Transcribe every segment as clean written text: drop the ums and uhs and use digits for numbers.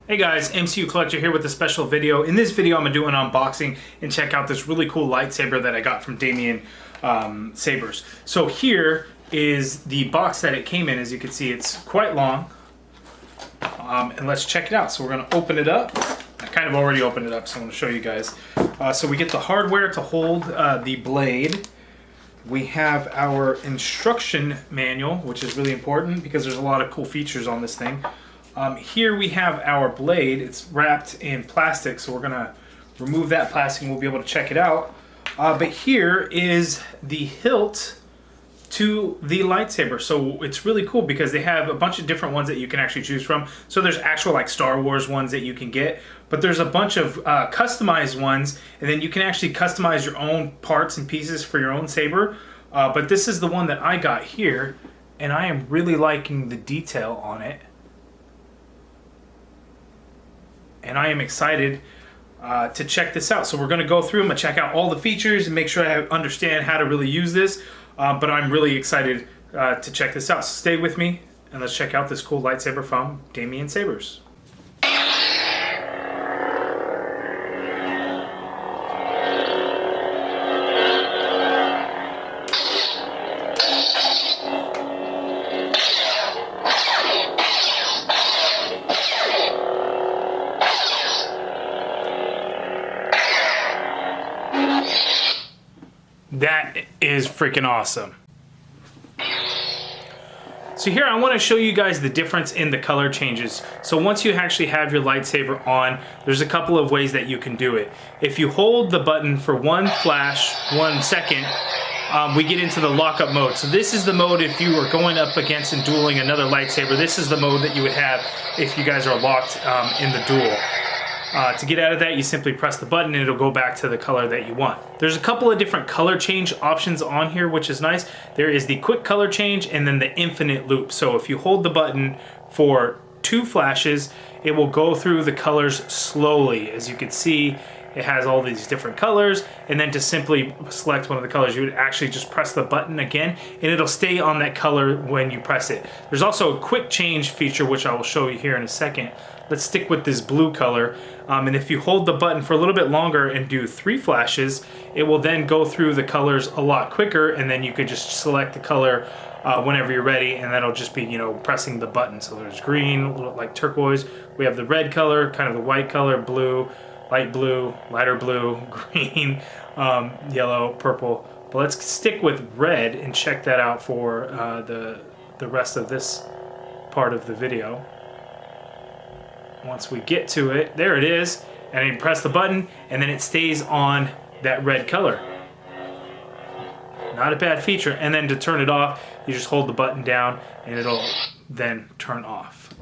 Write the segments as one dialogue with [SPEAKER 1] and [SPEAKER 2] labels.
[SPEAKER 1] Hey guys, MCU Collector here with a special video. In this video I'm going to do an unboxing and check out this really cool lightsaber that I got from Damien Sabers. So here is the box that it came in. As you can see, it's quite long. And let's check it out. So we're going to open it up. I kind of already opened it up, so I'm going to show you guys. So we get the hardware to hold the blade. We have our instruction manual, which is really important because there's a lot of cool features on this thing. Here we have our blade. It's wrapped in plastic, so we're gonna remove that plastic and we'll be able to check it out. But here is the hilt to the lightsaber. So it's really cool because they have a bunch of different ones that you can actually choose from. So there's actual like Star Wars ones that you can get, but there's a bunch of customized ones, and then you can actually customize your own parts and pieces for your own saber. But this is the one that I got here, and I am really liking the detail on it. And I am excited to check this out. So we're going to go through them and check out all the features and make sure I understand how to really use this. But I'm really excited to check this out. So stay with me and let's check out this cool lightsaber from Damien Sabers. That is freaking awesome. So here I want to show you guys the difference in the color changes. So once you actually have your lightsaber on, there's a couple of ways that you can do it. If you hold the button for one flash, 1 second, we get into the lockup mode. So this is the mode if you are going up against and dueling another lightsaber. This is the mode that you would have if you guys are locked in the duel. To get out of that, you simply press the button and it'll go back to the color that you want. There's a couple of different color change options on here, which is nice. There is the quick color change and then the infinite loop. So if you hold the button for 2 flashes, it will go through the colors slowly. As you can see, it has all these different colors, and then to simply select one of the colors, you would actually just press the button again and it'll stay on that color when you press it. There's also a quick change feature, which I will show you here in a second. Let's stick with this blue color. And if you hold the button for a little bit longer and do 3 flashes, it will then go through the colors a lot quicker, and then you could just select the color whenever you're ready, and that'll just be, you know, pressing the button. So there's green, a little like turquoise. We have the red color, kind of the white color, blue, lighter blue, green, yellow, purple. But let's stick with red and check that out for the rest of this part of the video. Once we get to it, there it is, and you press the button and then it stays on that red color. Not a bad feature. And then to turn it off, you just hold the button down and it'll then turn off.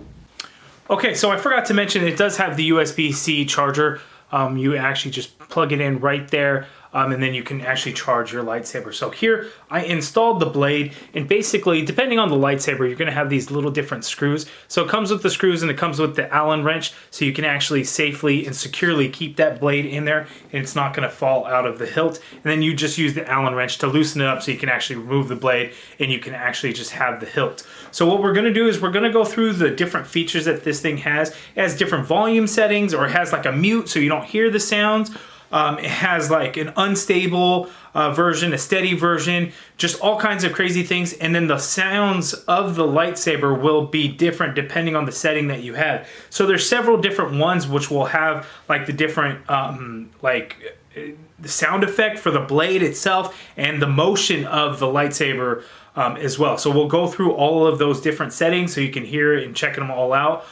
[SPEAKER 1] Okay, so I forgot to mention it does have the USB-C charger. You actually just plug it in right there, and then you can actually charge your lightsaber. So here I installed the blade, and basically depending on the lightsaber, you're going to have these little different screws. So it comes with the screws and it comes with the Allen wrench, so you can actually safely and securely keep that blade in there and it's not going to fall out of the hilt. And then you just use the Allen wrench to loosen it up so you can actually remove the blade and you can actually just have the hilt. So what we're going to do is we're going to go through the different features that this thing has. It has different volume settings, or it has like a mute so you don't hear the sounds. It has like an unstable version, a steady version, just all kinds of crazy things. And then the sounds of the lightsaber will be different depending on the setting that you have. So there's several different ones which will have like the different the sound effect for the blade itself and the motion of the lightsaber as well. So we'll go through all of those different settings so you can hear it and check them all out.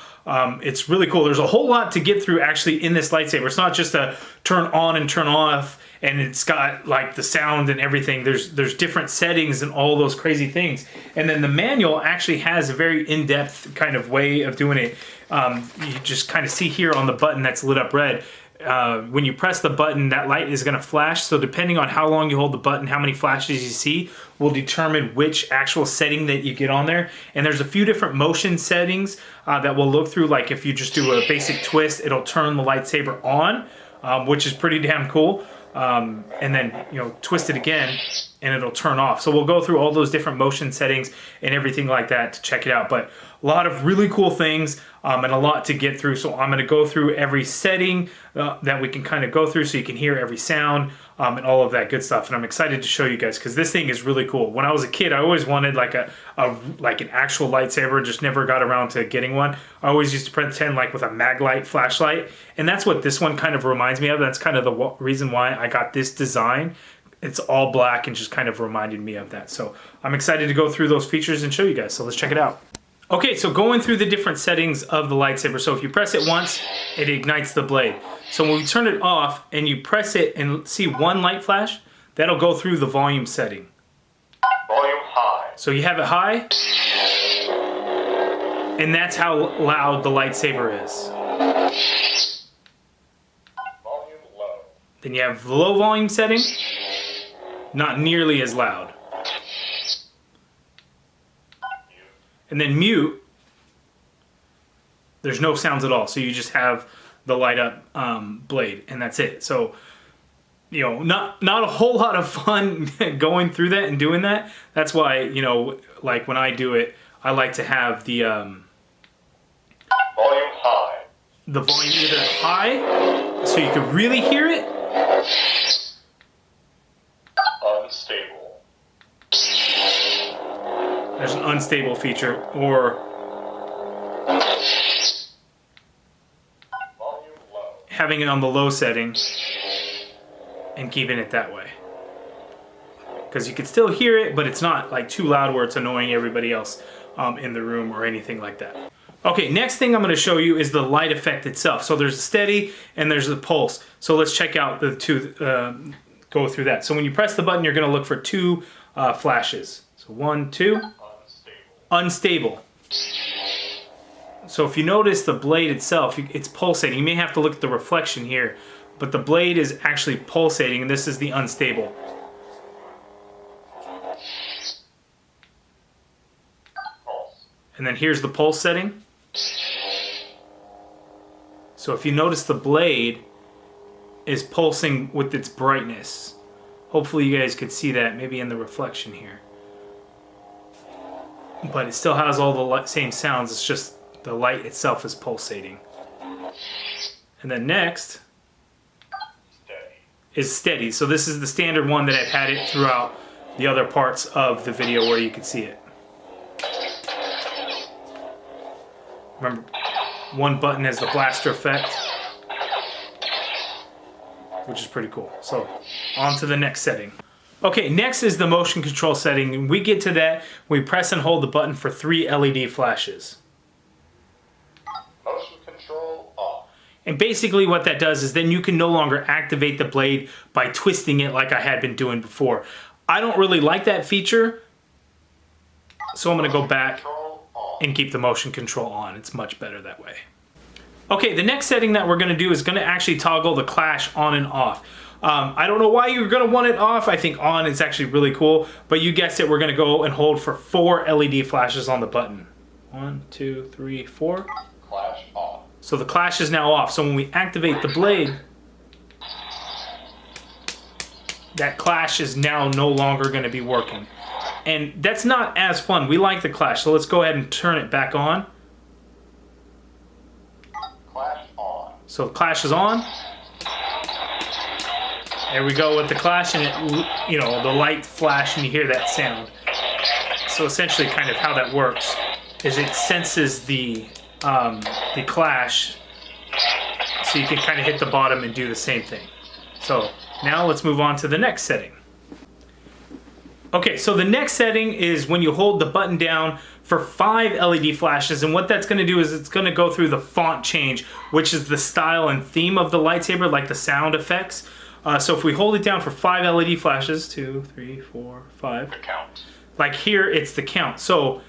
[SPEAKER 1] It's really cool. There's a whole lot to get through actually in this lightsaber. It's not just a turn on and turn off and it's got like the sound and everything. There's different settings and all those crazy things. And then the manual actually has a very in-depth kind of way of doing it. You just kind of see here on the button that's lit up red. When you press the button, that light is going to flash. So depending on how long you hold the button, how many flashes you see will determine which actual setting that you get on there. And there's a few different motion settings that we'll look through. Like if you just do a basic twist, it'll turn the lightsaber on, which is pretty damn cool. and then, you know, twist it again and it'll turn off. So we'll go through all those different motion settings and everything like that to check it out. But a lot of really cool things and a lot to get through. So I'm going to go through every setting that we can kind of go through so you can hear every sound and all of that good stuff. And I'm excited to show you guys because this thing is really cool. When I was a kid, I always wanted like like an actual lightsaber, just never got around to getting one. I always used to pretend like with a mag light flashlight. And that's what this one kind of reminds me of. That's kind of the reason why I got this design. It's all black and just kind of reminded me of that. So I'm excited to go through those features and show you guys. So let's check it out. Okay, so going through the different settings of the lightsaber. So if you press it once, it ignites the blade. So when we turn it off and you press it and see one light flash, that'll go through the volume setting.
[SPEAKER 2] Volume high.
[SPEAKER 1] So you have it high, and that's how loud the lightsaber is.
[SPEAKER 2] Volume low.
[SPEAKER 1] Then you have the low volume setting, not nearly as loud. And then mute, there's no sounds at all. So you just have the light up blade and that's it. So, you know, not a whole lot of fun going through that and doing that. That's why, you know, like when I do it, I like to have the
[SPEAKER 2] volume high.
[SPEAKER 1] The volume either high, so you can really hear it.
[SPEAKER 2] Unstable.
[SPEAKER 1] There's an unstable feature, or
[SPEAKER 2] Volume low.
[SPEAKER 1] having it on the low setting and keeping it that way. Because you can still hear it, but it's not like too loud where it's annoying everybody else in the room or anything like that. Okay, next thing I'm going to show you is the light effect itself. So there's a steady and there's the pulse. So let's check out the two, go through that. So when you press the button, you're going to look for two flashes. So 1, 2. Unstable. So if you notice the blade itself, it's pulsating. You may have to look at the reflection here, but the blade is actually pulsating, and this is the unstable.
[SPEAKER 2] Pulse.
[SPEAKER 1] And then here's the pulse setting. So if you notice the blade is pulsing with its brightness. Hopefully you guys could see that maybe in the reflection here. But it still has all the same sounds, it's just the light itself is pulsating. And then next is steady. So this is the standard one that I've had it throughout the other parts of the video where you can see it. Remember, one button has the blaster effect, which is pretty cool. So on to the next setting. Okay, next is the motion control setting. We get to that, we press and hold the button for 3 LED flashes.
[SPEAKER 2] Motion control off.
[SPEAKER 1] And basically what that does is then you can no longer activate the blade by twisting it like I had been doing before. I don't really like that feature, so I'm going to go back and keep the motion control on. It's much better that way. Okay, the next setting that we're going to do is going to actually toggle the clash on and off. I don't know why you're going to want it off. I think on is actually really cool, but you guessed it, we're going to go and hold for 4 LED flashes on the button. 1, 2, 3, 4.
[SPEAKER 2] Clash off.
[SPEAKER 1] So the clash is now off. So when we activate the blade, that clash is now no longer going to be working. And that's not as fun. We like the clash, so let's go ahead and turn it back on.
[SPEAKER 2] Clash on.
[SPEAKER 1] So the clash is on. There we go with the clash, and it, you know, the light flash, and you hear that sound. So essentially, kind of how that works is it senses the clash, so you can kind of hit the bottom and do the same thing. So now let's move on to the next setting. Okay, so the next setting is when you hold the button down for 5 LED flashes, and what that's going to do is it's going to go through the font change, which is the style and theme of the lightsaber, like the sound effects. So if we hold it down for 5 LED flashes, 2, 3, 4, 5.
[SPEAKER 2] The count.
[SPEAKER 1] Like here, it's the count. So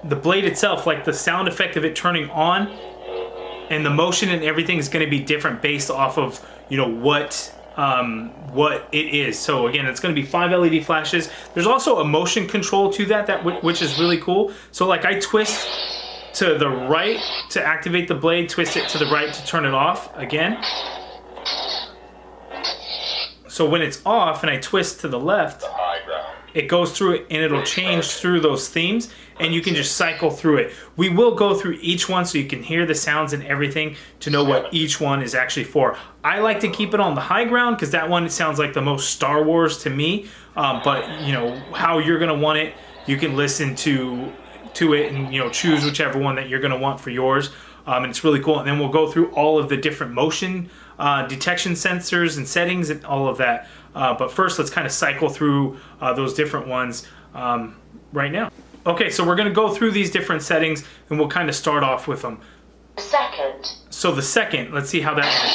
[SPEAKER 1] the blade itself, like the sound effect of it turning on, and the motion and everything is going to be different based off of, you know, what it is. So again, it's going to be 5 LED flashes. There's also a motion control to that which is really cool. So like I twist to the right to activate the blade, twist it to the right to turn it off again. So when it's off and I twist to the left,
[SPEAKER 2] The high ground.
[SPEAKER 1] it goes through it and it'll change through those themes, and you can just cycle through it. We will go through each one so you can hear the sounds and everything to know what each one is actually for. I like to keep it on the high ground because that one sounds like the most Star Wars to me. But you know how you're gonna want it, you can listen to it and choose whichever one that you're gonna want for yours. And it's really cool. And then we'll go through all of the different motion detection sensors and settings and all of that. But first, let's kind of cycle through those different ones right now. Okay, so we're going to go through these different settings, and we'll kind of start off with them.
[SPEAKER 3] Second.
[SPEAKER 1] So the second, let's see how that is.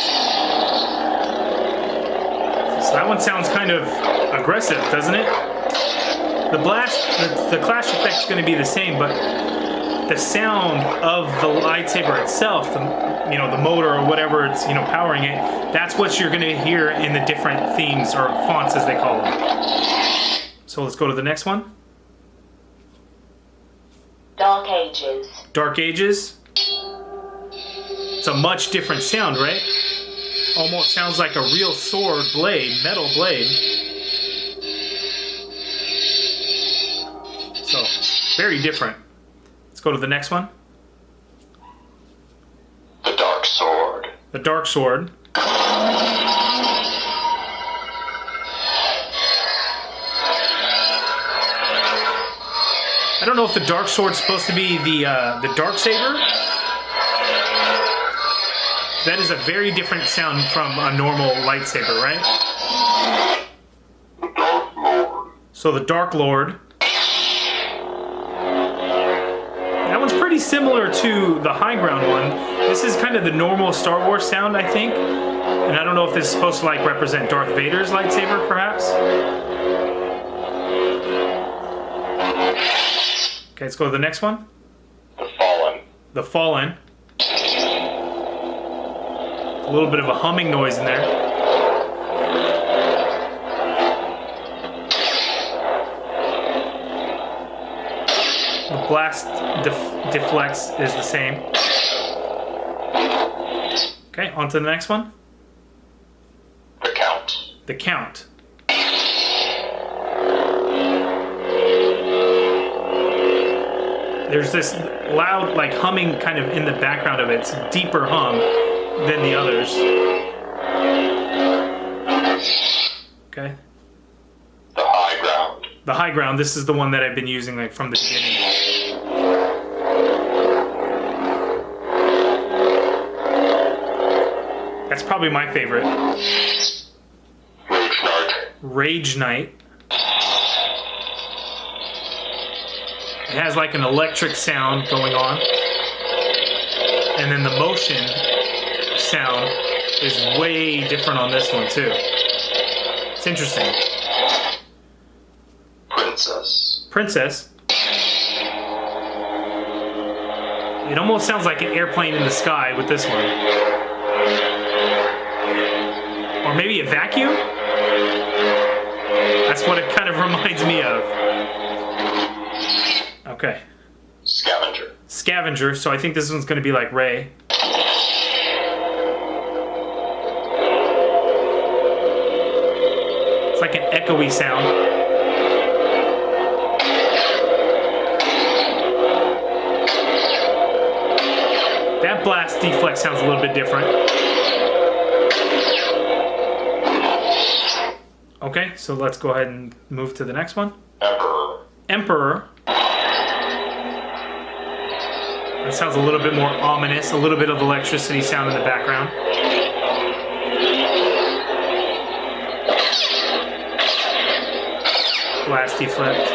[SPEAKER 1] So that one sounds kind of aggressive, doesn't it? The blast, the clash effect is going to be the same, but the sound of the lightsaber itself, the motor or whatever it's powering it, that's what you're going to hear in the different themes or fonts as they call them. So let's go to the next one.
[SPEAKER 3] Dark Ages.
[SPEAKER 1] Dark Ages. It's a much different sound, right? Almost sounds like a real sword blade, metal blade. So, very different. Let's go to the next one.
[SPEAKER 2] The dark sword.
[SPEAKER 1] The Dark Sword. I don't know if the Dark Sword's supposed to be the Dark Saber. That is a very different sound from a normal lightsaber, right?
[SPEAKER 2] The Dark Lord.
[SPEAKER 1] So the Dark Lord. That one's pretty similar to the high ground one. This is kind of the normal Star Wars sound, I think. And I don't know if this is supposed to like represent Darth Vader's lightsaber, perhaps. Okay, let's go to the next one.
[SPEAKER 2] The Fallen.
[SPEAKER 1] The Fallen. A little bit of a humming noise in there. The blast deflects is the same. Okay, on to the next one.
[SPEAKER 2] The Count.
[SPEAKER 1] The Count. There's this loud, like, humming kind of in the background of it. It's a deeper hum than the others. Okay.
[SPEAKER 2] The High Ground.
[SPEAKER 1] The high ground, this is the one that I've been using like from the beginning. That's probably my favorite.
[SPEAKER 2] Rage Knight.
[SPEAKER 1] Rage Knight. It has like an electric sound going on. And then the motion sound is way different on this one too. It's interesting.
[SPEAKER 2] Princess.
[SPEAKER 1] Princess. It almost sounds like an airplane in the sky with this one. Or maybe a vacuum? That's what it kind of reminds me of. Okay.
[SPEAKER 2] Scavenger.
[SPEAKER 1] Scavenger, so I think this one's going to be like Rey. It's like an echoey sound. That blast deflect sounds a little bit different. Okay, so let's go ahead and move to the next one.
[SPEAKER 2] Emperor.
[SPEAKER 1] Emperor. That sounds a little bit more ominous, a little bit of electricity sound in the background. Blast deflect.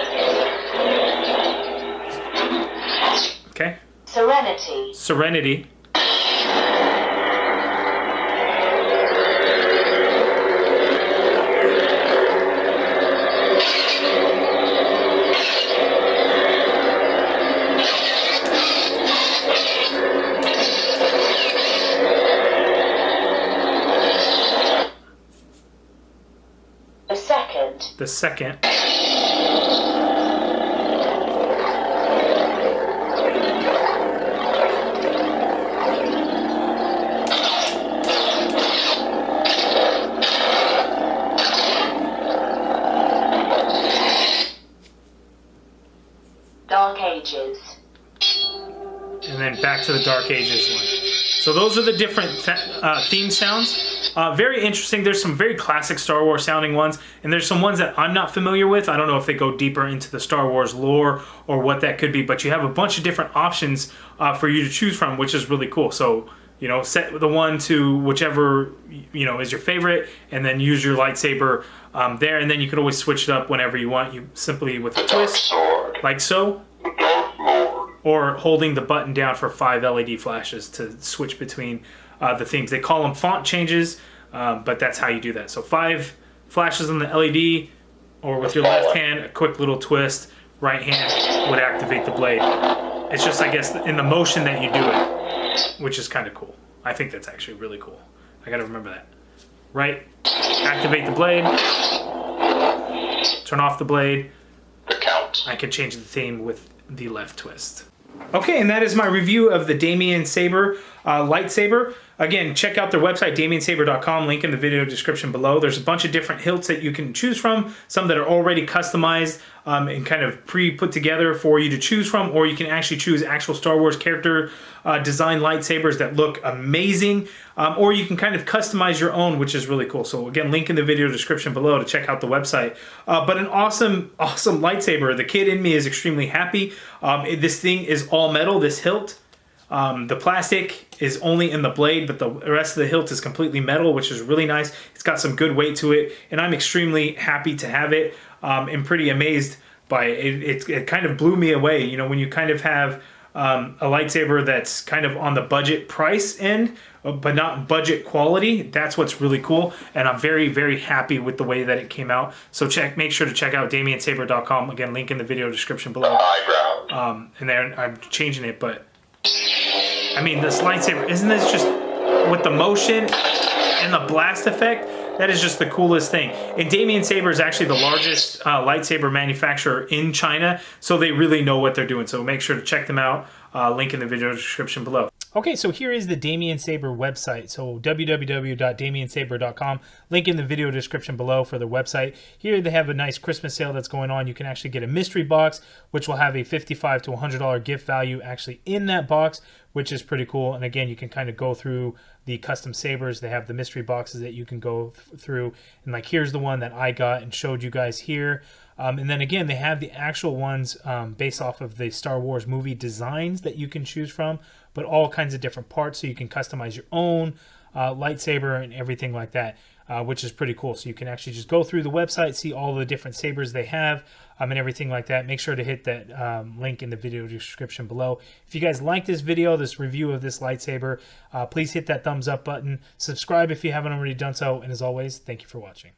[SPEAKER 1] Okay.
[SPEAKER 3] Serenity.
[SPEAKER 1] Serenity.
[SPEAKER 3] The second.
[SPEAKER 1] The second.
[SPEAKER 3] Dark Ages.
[SPEAKER 1] And then back to the Dark Ages one. So those are the different theme sounds. Very interesting. There's some very classic Star Wars sounding ones, and there's some ones that I'm not familiar with. I don't know if they go deeper into the Star Wars lore or what that could be, but you have a bunch of different options for you to choose from, which is really cool. So, you know, set the one to whichever, you know, is your favorite, and then use your lightsaber there, and then you can always switch it up whenever you want. You simply with a twist, like so. Or holding the button down for 5 LED flashes to switch between the themes. They call them font changes, but that's how you do that. So 5 flashes on the LED, or with your left hand, a quick little twist, right hand would activate the blade. It's just, I guess, in the motion that you do it, which is kind of cool. I think that's actually really cool. I gotta remember that. Right, activate the blade, turn off the blade. I can change the theme with the left twist. Okay, and that is my review of the Damiensaber lightsaber. Again, check out their website, Damiensaber.com, link in the video description below. There's a bunch of different hilts that you can choose from, some that are already customized and kind of pre-put together for you to choose from, or you can actually choose actual Star Wars character design lightsabers that look amazing, or you can kind of customize your own, which is really cool. So again, link in the video description below to check out the website. But an awesome lightsaber. The kid in me is extremely happy. This thing is all metal, this hilt. The plastic is only in the blade, but the rest of the hilt is completely metal, which is really nice. It's got some good weight to it, and I'm extremely happy to have it. And pretty amazed by it. It kind of blew me away. You know, when you kind of have a lightsaber that's kind of on the budget price end, but not budget quality, that's what's really cool. And I'm very, very happy with the way that it came out. So make sure to check out Damiensaber.com. Again, link in the video description below. And then I'm changing it, but I mean, this lightsaber, isn't this just, with the motion and the blast effect, that is just the coolest thing. And Damiensaber is actually the largest lightsaber manufacturer in China, so they really know what they're doing. So make sure to check them out. Link in the video description below. Okay, so here is the Damiensaber website. So www.damiensaber.com. Link in the video description below for the website. Here they have a nice Christmas sale that's going on. You can actually get a mystery box, which will have a $55 to $100 gift value actually in that box, which is pretty cool. And again, you can kind of go through the custom sabers. They have the mystery boxes that you can go through. And like, here's the one that I got and showed you guys here. And then again, they have the actual ones based off of the Star Wars movie designs that you can choose from, but all kinds of different parts, so you can customize your own lightsaber and everything like that, which is pretty cool. So you can actually just go through the website, see all the different sabers they have, and everything like that. Make sure to hit that link in the video description below. If you guys like this video, this review of this lightsaber, please hit that thumbs up button. Subscribe if you haven't already done so, and as always, thank you for watching.